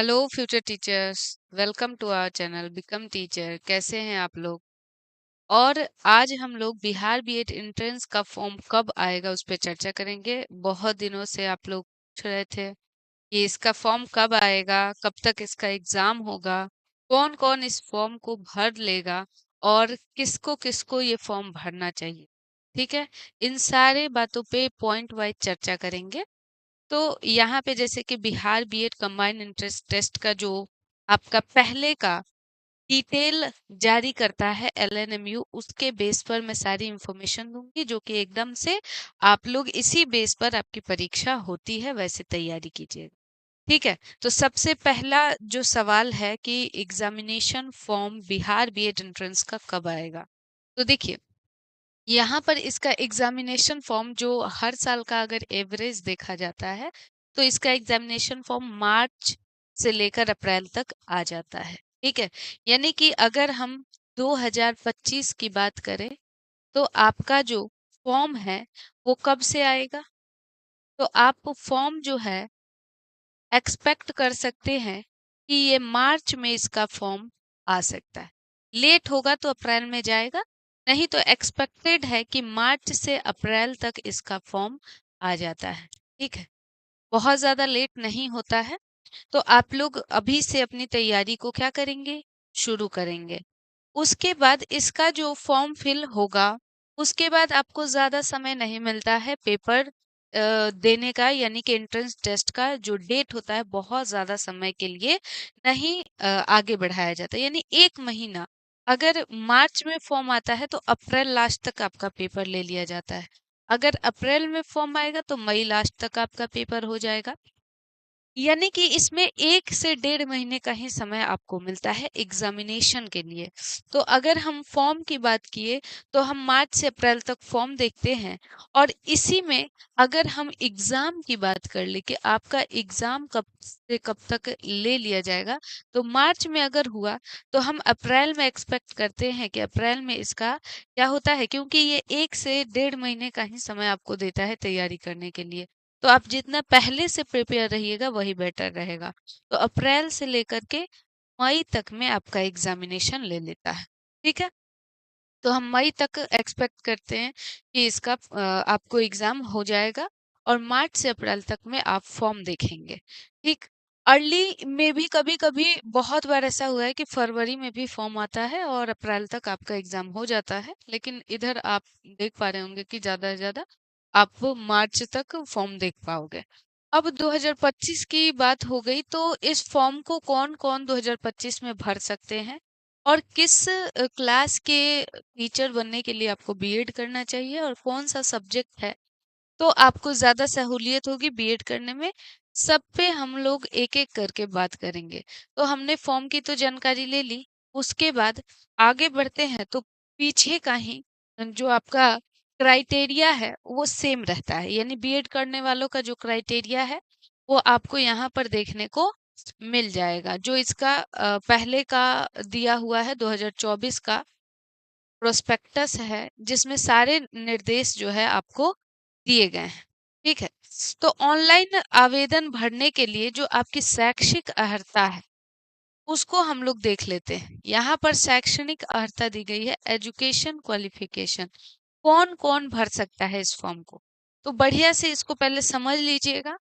Hello future teachers. Welcome to our channel become teacher. कैसे हैं आप लोग? और आज हम लोग बिहार बीएड एंट्रेंस का फॉर्म कब आएगा उस पर चर्चा करेंगे। बहुत दिनों से आप लोग पूछ रहे थे कि इसका फॉर्म कब आएगा, कब तक इसका एग्जाम होगा, कौन कौन इस फॉर्म को भर लेगा और किसको किसको ये फॉर्म भरना चाहिए। ठीक है, इन सारे बातों पे पॉइंट वाइज चर्चा करेंगे। तो यहाँ पे जैसे कि Bihar B Ed combined entrance test का जो आपका पहले का डिटेल जारी करता है एलएनएमयू, उसके बेस पर मैं सारी इंफॉर्मेशन दूंगी जो कि एकदम से आप लोग इसी बेस पर आपकी परीक्षा होती है वैसे तैयारी कीजिएगा। ठीक है, तो सबसे पहला जो सवाल है कि examination form Bihar B Ed entrance का कब आएगा। तो देखिए, यहाँ पर इसका एग्जामिनेशन फॉर्म जो हर साल का अगर एवरेज देखा जाता है तो इसका एग्जामिनेशन फॉर्म मार्च से लेकर अप्रैल तक आ जाता है। ठीक है, यानी कि अगर हम 2025 की बात करें तो आपका जो फॉर्म है वो कब से आएगा। तो आप फॉर्म जो है एक्सपेक्ट कर सकते हैं कि ये मार्च में इसका फॉर्म आ सकता है। लेट होगा तो अप्रैल में जाएगा, नहीं तो एक्सपेक्टेड है कि मार्च से अप्रैल तक इसका फॉर्म आ जाता है। ठीक है, बहुत ज्यादा लेट नहीं होता है। तो आप लोग अभी से अपनी तैयारी को क्या करेंगे, शुरू करेंगे। उसके बाद इसका जो फॉर्म फिल होगा उसके बाद आपको ज्यादा समय नहीं मिलता है पेपर देने का, यानी कि एंट्रेंस टेस्ट का जो डेट होता है बहुत ज्यादा समय के लिए नहीं आगे बढ़ाया जाता, यानी 1 महीना। अगर मार्च में फॉर्म आता है तो अप्रैल लास्ट तक आपका पेपर ले लिया जाता है। अगर अप्रैल में फॉर्म आएगा तो मई लास्ट तक आपका पेपर हो जाएगा। यानी कि इसमें 1 से 1.5 महीने का ही समय आपको मिलता है एग्जामिनेशन के लिए। तो अगर हम फॉर्म की बात किए तो हम मार्च से अप्रैल तक फॉर्म देखते हैं, और इसी में अगर हम एग्जाम की बात कर ले कि आपका एग्जाम कब से कब तक ले लिया जाएगा, तो मार्च में अगर हुआ तो हम अप्रैल में एक्सपेक्ट करते हैं कि अप्रैल में इसका क्या होता है, क्योंकि ये 1 से 1.5 महीने का ही समय आपको देता है तैयारी करने के लिए। तो आप जितना पहले से प्रिपेयर रहिएगा वही बेटर रहेगा। तो अप्रैल से लेकर के मई तक में आपका एग्जामिनेशन ले लेता है। ठीक है, तो हम मई तक एक्सपेक्ट करते हैं कि इसका आपको एग्जाम हो जाएगा, और मार्च से अप्रैल तक में आप फॉर्म देखेंगे। ठीक, अर्ली में भी कभी कभी बहुत बार ऐसा हुआ है कि फरवरी में भी फॉर्म आता है और अप्रैल तक आपका एग्जाम हो जाता है, लेकिन इधर आप देख पा रहे होंगे कि ज्यादा से ज्यादा आप मार्च तक फॉर्म देख पाओगे। अब 2025 की बात हो गई, तो इस फॉर्म को कौन कौन 2025 में भर सकते हैं और किस क्लास के टीचर बनने के लिए आपको बीएड करना चाहिए और कौन सा सब्जेक्ट है तो आपको ज्यादा सहूलियत होगी बीएड करने में, सब पे हम लोग एक एक करके बात करेंगे। तो हमने फॉर्म की तो जानकारी ले ली, उसके बाद आगे बढ़ते हैं तो पीछे का ही जो आपका क्राइटेरिया है वो सेम रहता है, यानी बीएड करने वालों का जो क्राइटेरिया है वो आपको यहाँ पर देखने को मिल जाएगा। जो इसका पहले का दिया हुआ है 2024 का प्रोस्पेक्टस है जिसमें सारे निर्देश जो है आपको दिए गए हैं। ठीक है, तो ऑनलाइन आवेदन भरने के लिए जो आपकी शैक्षिक अर्हता है उसको हम लोग देख लेते हैं। यहाँ पर शैक्षणिक अर्हता दी गई है एजुकेशन क्वालिफिकेशन। कौन कौन भर सकता है इस फॉर्म को, तो बढ़िया से इसको पहले समझ लीजिएगा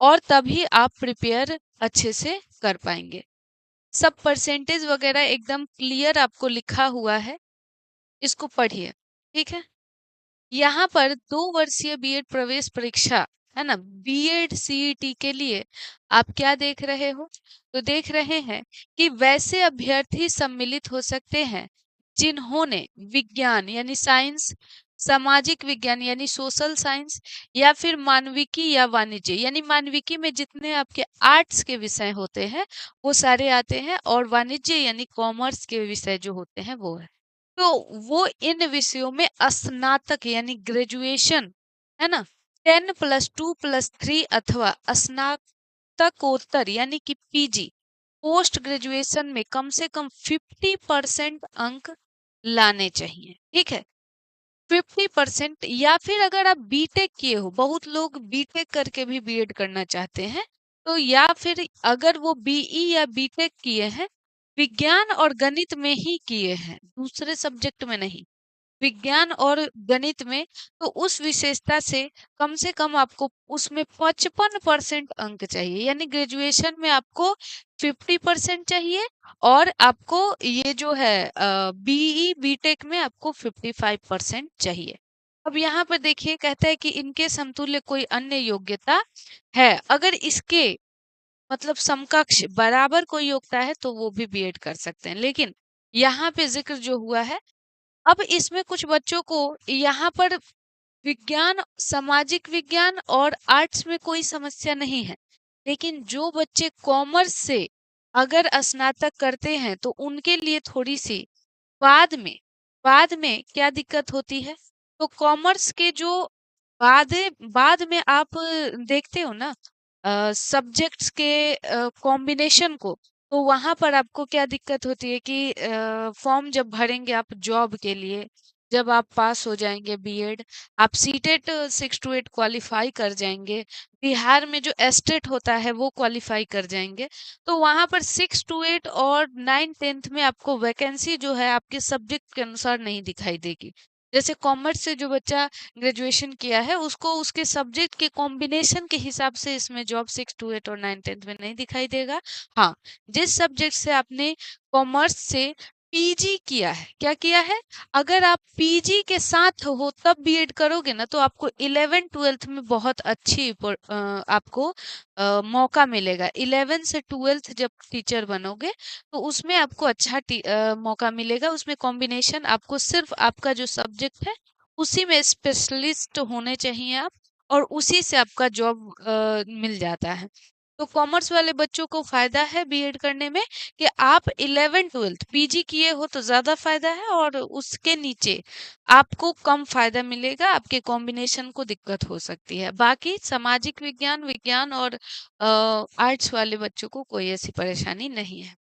और तभी आप प्रिपेयर अच्छे से कर पाएंगे। सब परसेंटेज वगैरह एकदम क्लियर आपको लिखा हुआ है, इसको पढ़िए। ठीक है, यहाँ पर 2 वर्षीय बीएड प्रवेश परीक्षा है ना, बीएड सीईटी के लिए आप क्या देख रहे हो, तो देख रहे हैं कि वैसे अभ्यर्थी सम्मिलित हो सकते हैं जिन्होंने विज्ञान यानी साइंस, सामाजिक विज्ञान यानी सोशल साइंस, या फिर मानविकी या वाणिज्य, यानी मानविकी में जितने आपके आर्ट्स के विषय होते हैं वो सारे आते हैं, और वाणिज्य यानी कॉमर्स के विषय जो होते हैं वो है। तो वो इन विषयों में स्नातक यानी ग्रेजुएशन है ना, 10+2+3 अथवा स्नातकोत्तर यानी कि पीजी, पोस्ट ग्रेजुएशन में कम से कम 50% अंक लाने चाहिए। ठीक है, 50%, या फिर अगर आप बीटेक किए हो, बहुत लोग बीटेक करके भी बीएड करना चाहते हैं, तो या फिर अगर वो बीई या बीटेक किए हैं, विज्ञान और गणित में ही किए हैं, दूसरे सब्जेक्ट में नहीं, विज्ञान और गणित में, तो उस विशेषता से कम आपको उसमें 55% अंक चाहिए, यानी ग्रेजुएशन में आपको 50% चाहिए, और आपको ये जो है बीई बीटेक में आपको 55% चाहिए। अब यहाँ पर देखिए, कहता है कि इनके समतुल्य कोई अन्य योग्यता है, अगर इसके मतलब समकक्ष बराबर कोई योग्यता है तो वो भी बीएड कर सकते हैं। लेकिन यहाँ पे जिक्र जो हुआ है, अब इसमें कुछ बच्चों को यहाँ पर विज्ञान, सामाजिक विज्ञान और आर्ट्स में कोई समस्या नहीं है, लेकिन जो बच्चे कॉमर्स से अगर स्नातक करते हैं तो उनके लिए थोड़ी सी बाद में क्या दिक्कत होती है। तो कॉमर्स के जो बाद बाद में आप देखते हो ना सब्जेक्ट्स के कॉम्बिनेशन को, तो वहां पर आपको क्या दिक्कत होती है कि फॉर्म जब भरेंगे आप जॉब के लिए, जब आप पास हो जाएंगे बीएड, आप सीटेट 6 to 8 क्वालिफाई कर जाएंगे, बिहार में जो एस्टेट होता है वो क्वालिफाई कर जाएंगे, तो वहां पर 6 to 8 और 9th-10th में आपको वैकेंसी जो है आपके सब्जेक्ट के अनुसार नहीं दिखाई देगी। जैसे कॉमर्स से जो बच्चा ग्रेजुएशन किया है उसको उसके सब्जेक्ट के कॉम्बिनेशन के हिसाब से इसमें जॉब 6 to 8 और 9th-10th में नहीं दिखाई देगा। हाँ, जिस सब्जेक्ट से आपने कॉमर्स से पीजी किया है, क्या किया है, अगर आप पीजी के साथ हो तब बीएड करोगे ना, तो आपको 11th-12th में बहुत अच्छी आपको मौका मिलेगा। 11 से 12th जब टीचर बनोगे तो उसमें आपको अच्छा मौका मिलेगा। उसमें कॉम्बिनेशन आपको सिर्फ आपका जो सब्जेक्ट है उसी में स्पेशलिस्ट होने चाहिए आप, और उसी से आपका जॉब मिल जाता है। तो कॉमर्स वाले बच्चों को फायदा है बीएड करने में कि आप 11th-12th पीजी किए हो तो ज्यादा फायदा है, और उसके नीचे आपको कम फायदा मिलेगा, आपके कॉम्बिनेशन को दिक्कत हो सकती है। बाकी सामाजिक विज्ञान, विज्ञान और आर्ट्स वाले बच्चों को कोई ऐसी परेशानी नहीं है।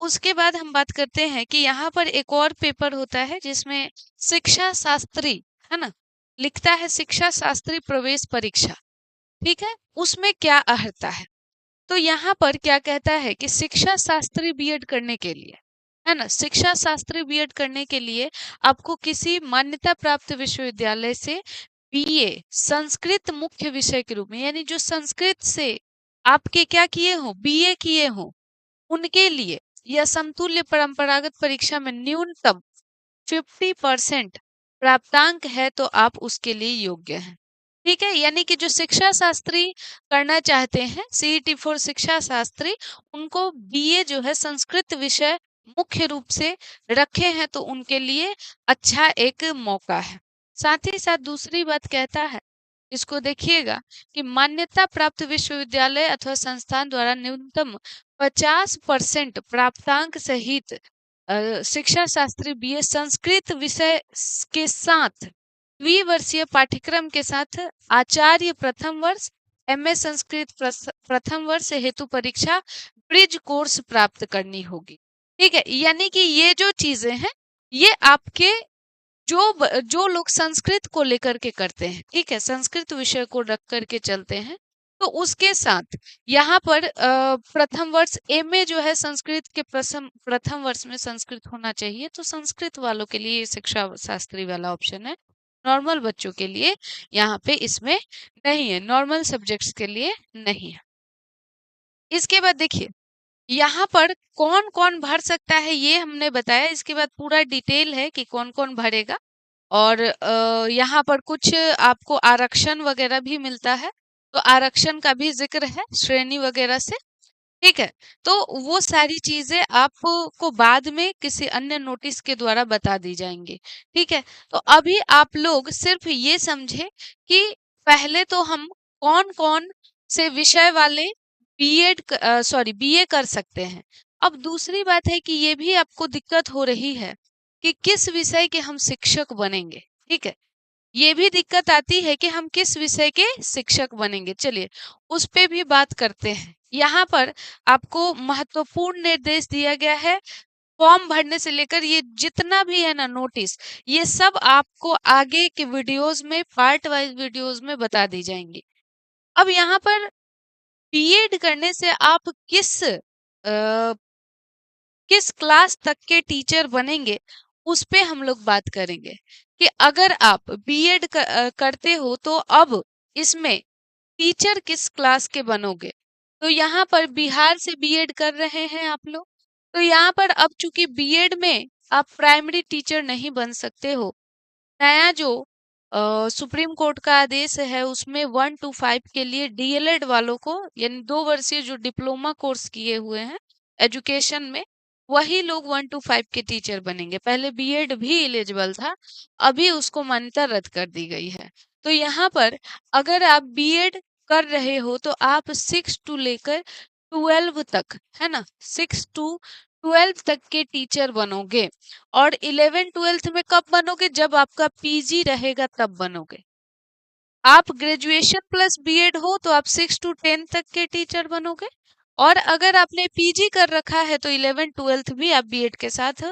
उसके बाद हम बात करते हैं कि यहाँ पर एक और पेपर होता है जिसमें शिक्षा शास्त्री, है ना, लिखता है शिक्षा शास्त्री प्रवेश परीक्षा, ठीक है, उसमें क्या अहर्ता है। तो यहाँ पर क्या कहता है कि शिक्षा शास्त्री बीएड करने के लिए, है ना, शिक्षा शास्त्री बीएड करने के लिए आपको किसी मान्यता प्राप्त विश्वविद्यालय से बीए संस्कृत मुख्य विषय के रूप में, यानी जो संस्कृत से आपके क्या किए हो, बीए किए हो, उनके लिए या समतुल्य परंपरागत परीक्षा में न्यूनतम 50% प्राप्तांक है तो आप उसके लिए योग्य हैं। ठीक है, यानी कि जो शिक्षा शास्त्री करना चाहते हैं, सीईटी फॉर शिक्षा शास्त्री, उनको बीए जो है संस्कृत विषय मुख्य रूप से रखे हैं तो उनके लिए अच्छा एक मौका है। साथ ही साथ दूसरी बात कहता है, इसको देखिएगा, कि मान्यता प्राप्त विश्वविद्यालय अथवा संस्थान द्वारा न्यूनतम 50% प्राप्तांक सहित शिक्षा शास्त्री बीए संस्कृत विषय के साथ द्विवर्षीय पाठ्यक्रम के साथ आचार्य प्रथम वर्ष, एमए संस्कृत प्रथम वर्ष हेतु परीक्षा ब्रिज कोर्स प्राप्त करनी होगी। ठीक है, यानी कि ये जो चीजें हैं ये आपके जो लोग संस्कृत को लेकर के करते हैं, ठीक है, संस्कृत विषय को रख करके चलते हैं, तो उसके साथ यहाँ पर प्रथम वर्ष एमए जो है संस्कृत के प्रथम वर्ष में संस्कृत होना चाहिए, तो संस्कृत वालों के लिए ये शिक्षा शास्त्री वाला ऑप्शन है। नॉर्मल बच्चों के लिए यहाँ पे इसमें नहीं है, नॉर्मल सब्जेक्ट्स के लिए नहीं है। इसके बाद देखिए, यहाँ पर कौन कौन भर सकता है ये हमने बताया, इसके बाद पूरा डिटेल है कि कौन कौन भरेगा, और यहाँ पर कुछ आपको आरक्षण वगैरह भी मिलता है, तो आरक्षण का भी जिक्र है श्रेणी वगैरह से। ठीक है, तो वो सारी चीजें आपको बाद में किसी अन्य नोटिस के द्वारा बता दी जाएंगी। ठीक है, तो अभी आप लोग सिर्फ ये समझे कि पहले तो हम कौन कौन से विषय वाले बीए कर सकते हैं। अब दूसरी बात है कि ये भी आपको दिक्कत हो रही है कि किस विषय के हम शिक्षक बनेंगे। ठीक है, ये भी दिक्कत आती है कि हम किस विषय के शिक्षक बनेंगे। चलिए उस पे भी बात करते हैं। यहाँ पर आपको महत्वपूर्ण निर्देश दिया गया है, फॉर्म भरने से लेकर ये जितना भी है ना नोटिस, ये सब आपको आगे के वीडियोस में पार्ट वाइज वीडियोस में बता दी जाएंगी। अब यहाँ पर बीएड करने से आप किस क्लास तक के टीचर बनेंगे, उस पे हम लोग बात करेंगे कि अगर आप बीएड करते हो तो अब इसमें टीचर किस क्लास के बनोगे। तो यहाँ पर बिहार से बीएड कर रहे हैं आप लोग, तो यहाँ पर अब चूंकि बीएड में आप प्राइमरी टीचर नहीं बन सकते हो, नया जो सुप्रीम कोर्ट का आदेश है उसमें 1 to 5 के लिए डीएलएड वालों को, यानी 2 वर्षीय जो डिप्लोमा कोर्स किए हुए हैं एजुकेशन में, वही लोग 1 to 5 के टीचर बनेंगे। पहले बीएड भी एलिजिबल था, अभी उसको मान्यता रद्द कर दी गई है। तो यहाँ पर अगर आप बीएड कर रहे हो तो आप 6 to लेकर 12 तक, है ना, 6 to 12 तक के टीचर बनोगे। और 11 12 में कब बनोगे, जब आपका पीजी रहेगा तब बनोगे। आप ग्रेजुएशन प्लस बीएड हो तो आप 6 to 10 तक के टीचर बनोगे। और अगर आपने पीजी कर रखा है तो 11 12 भी आप बीएड के साथ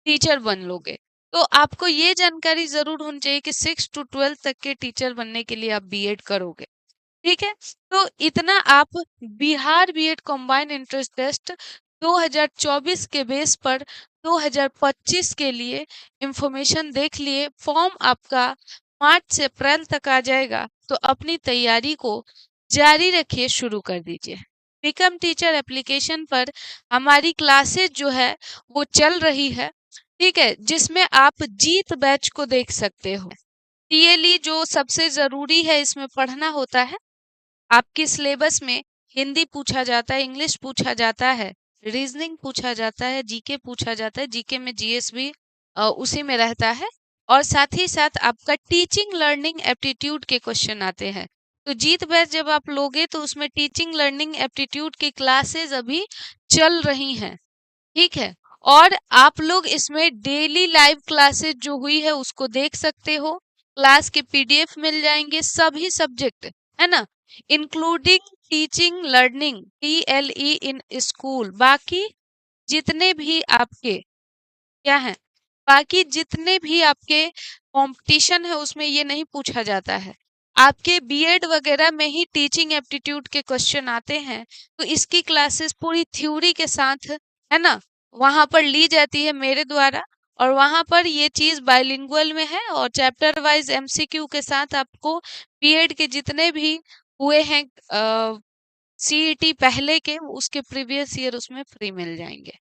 टीचर बन लोगे। तो आपको ये जानकारी जरूर होनी चाहिए कि 6 to 12 तक के टीचर बनने के लिए आप बीएड करोगे। ठीक है, तो इतना आप Bihar B Ed combined entrance test 2024 के बेस पर 2025 के लिए इंफॉर्मेशन देख लिए। फॉर्म आपका मार्च से अप्रैल तक आ जाएगा, तो अपनी तैयारी को जारी रखिए, शुरू कर दीजिए। बिकम टीचर एप्लीकेशन पर हमारी क्लासेज जो है वो चल रही है, ठीक है, जिसमें आप जीत बैच को देख सकते हो। टीएलई जो सबसे जरूरी है इसमें पढ़ना होता है। आपके सिलेबस में हिंदी पूछा जाता है, इंग्लिश पूछा जाता है, रीजनिंग पूछा जाता है, जीके पूछा जाता है। जीके में जीएस भी उसी में रहता है। और साथ ही साथ आपका टीचिंग लर्निंग एप्टीट्यूड के क्वेश्चन आते हैं। तो जीत बैच जब आप लोगे तो उसमें टीचिंग लर्निंग एप्टीट्यूड की क्लासेस अभी चल रही हैं, ठीक है। और आप लोग इसमें डेली लाइव क्लासेस जो हुई है उसको देख सकते हो। क्लास के पीडीएफ मिल जाएंगे, सभी सब्जेक्ट, है ना, including teaching learning TLE in school. बाकी जितने भी आपके क्या है, बाकी जितने भी आपके कंपटीशन है उसमें ये नहीं पूछा जाता है। आपके बीएड वगैरह में ही टीचिंग एप्टीट्यूड के क्वेश्चन आते हैं, तो इसकी क्लासेस पूरी थ्योरी के साथ, है ना, वहां पर ली जाती है मेरे द्वारा। और वहां पर ये चीज बाइलिंगुअल में है और चैप्टर वाइज एमसीक्यू के साथ आपको बीएड के जितने भी हुए हैं सीईटी पहले के, उसके प्रीवियस ईयर उसमें फ्री मिल जाएंगे।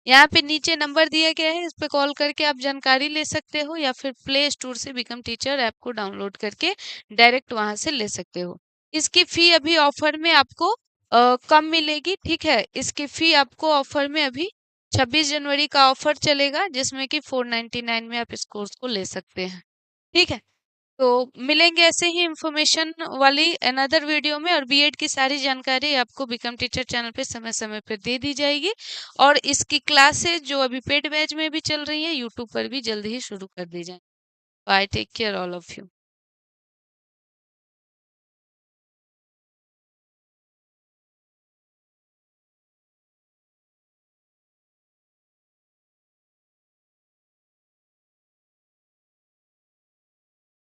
यहाँ पे नीचे नंबर दिया गया है, इस पे कॉल करके आप जानकारी ले सकते हो, या फिर प्ले स्टोर से बिकम टीचर ऐप को डाउनलोड करके डायरेक्ट वहां से ले सकते हो। इसकी फी अभी ऑफर में आपको कम मिलेगी, ठीक है। इसकी फी आपको ऑफर में अभी 26 जनवरी का ऑफर चलेगा, जिसमें कि 499 में आप इस कोर्स को ले सकते हैं, ठीक है। तो मिलेंगे ऐसे ही इंफॉर्मेशन वाली अनदर वीडियो में, और बीएड की सारी जानकारी आपको बिकम टीचर चैनल पे समय समय पर दे दी जाएगी। और इसकी क्लासेस जो अभी पेड बैच में भी चल रही है यूट्यूब पर भी जल्द ही शुरू कर दी जाए। Bye, take care all of you.